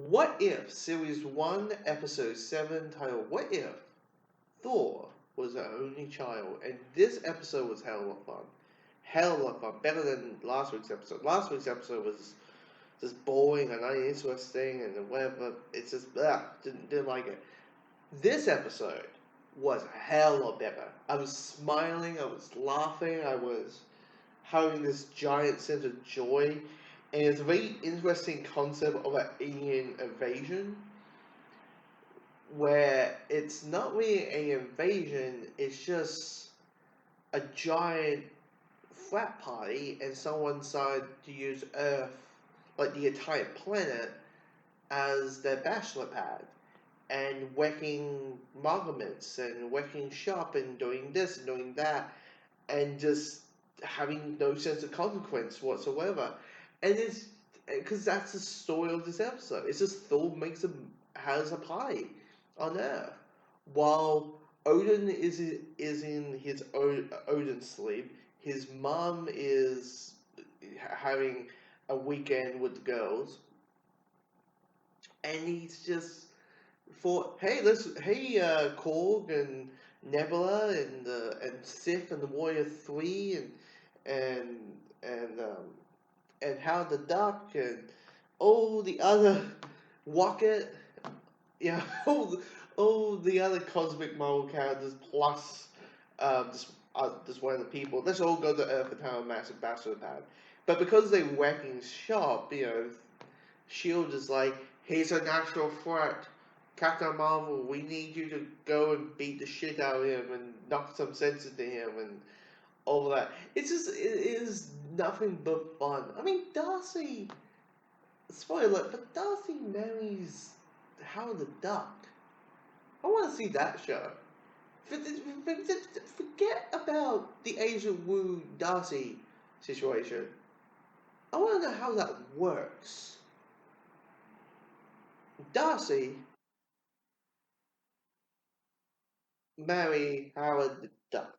What If, Series 1, Episode 7, titled What If Thor was the only child? And this episode was hell of fun. Hell of fun. Better than last week's episode. Last week's episode was just boring and uninteresting and whatever. It's just, didn't like it. This episode was hell of better. I was smiling, I was laughing, I was having this giant sense of joy. And it's a very interesting concept of an alien invasion where it's not really an invasion, it's just a giant frat party and someone decided to use Earth, like the entire planet, as their bachelor pad and working monuments and working shop and doing this and doing that and just having no sense of consequence whatsoever. And it's because that's the story of this episode. It's just Thor has a party on Earth while Odin is in his Odin sleep. His mom is having a weekend with the girls, and he's just Korg and Nebula and Sif and the Warrior 3 and and um, and Howard the Duck and all the other Rocket, yeah, all the other cosmic Marvel characters plus just one of the people. Let's all go to Earth and have a massive bachelor pad. But because they're wrecking shop, Shield is like, he's a natural threat. Captain Marvel, we need you to go and beat the shit out of him and knock some sense into him and all that. It is nothing but fun. I mean, Darcy, spoiler, but Darcy marries Howard the Duck. I want to see that show. Forget about the Asian Wu Darcy situation. I want to know how that works. Darcy marry Howard the Duck.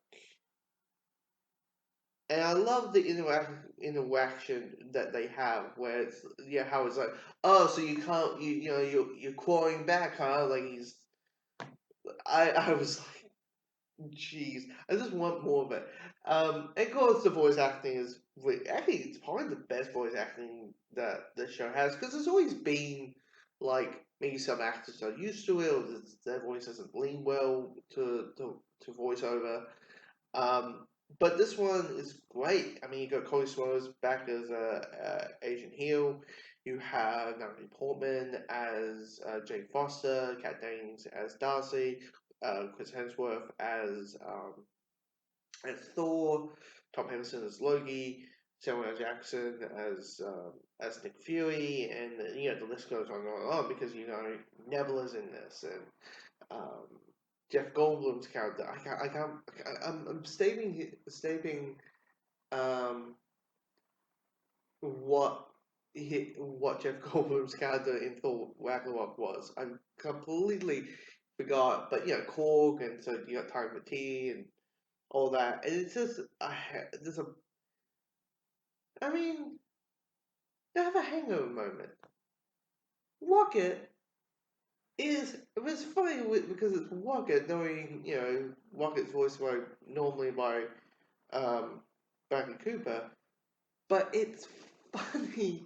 And I love the interaction that they have, where it's how it's like, oh, so you can't, you're clawing back, huh? Like I was like, jeez, I just want more of it. And of course, the voice acting is actually it's probably the best voice acting that the show has because there's always been like maybe some actors are used to it, or their voice doesn't lean well to voiceover. Um, but this one is great. I mean, you got Cody Swindles back as Asian heel. You have Natalie Portman as Jane Foster, Kat Dennings as Darcy, Chris Hemsworth as Thor, Tom Hiddleston as Loki, Samuel L. Jackson as Nick Fury, and the list goes on and on because Nebula's in this and um, Jeff Goldblum's character. I'm stating um, what what Jeff Goldblum's character in Thor Ragnarok was. I completely forgot, but Korg, and so you got Time for Tea and all that, and it's just there's a. I mean, they have a hangover moment. Rocket it was funny because it's Rocket, knowing Rocket's voiced normally by um, Bradley Cooper, but it's funny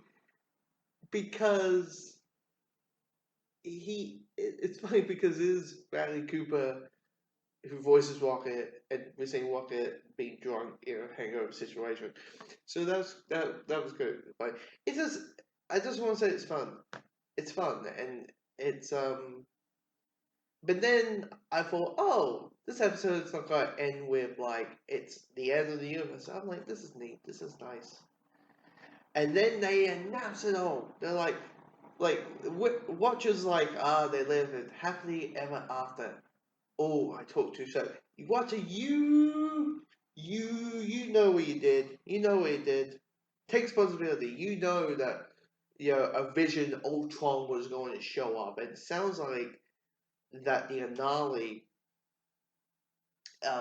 because it's funny because it is Bradley Cooper who voices Rocket, and we're seeing Rocket being drunk in a hangover situation. So that was good. But it's just I just want to say it's fun. It's fun and it's But then I thought, oh, this episode's not gonna end with like it's the end of the universe. I'm like, this is neat. This is nice. And then they announce it all. They're like watchers like they live happily ever after. Oh, I talked too soon. Watcher, you know what you did. You know what you did. Take responsibility. You know that a Vision Ultron was going to show up, and it sounds like that the finale,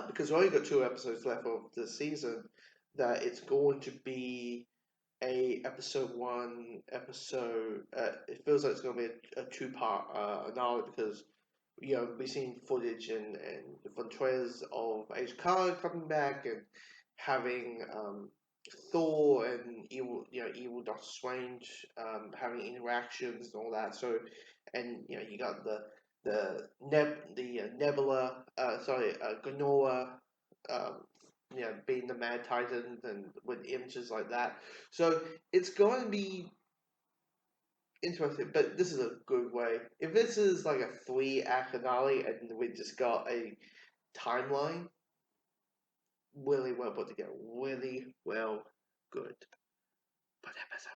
because we only got 2 episodes left of the season, that it's going to be a episode one episode. It feels like it's going to be a two-part finale because we've seen footage and from trailers of Age Khan coming back and having Thor and evil Doctor Strange having interactions and all that. So, and you got the Nebula, Gamora, um, being the Mad Titan and with images like that. So it's going to be interesting, but this is a good way. If this is like a 3 act finale and we just got a timeline, really well put together, really well good. But episode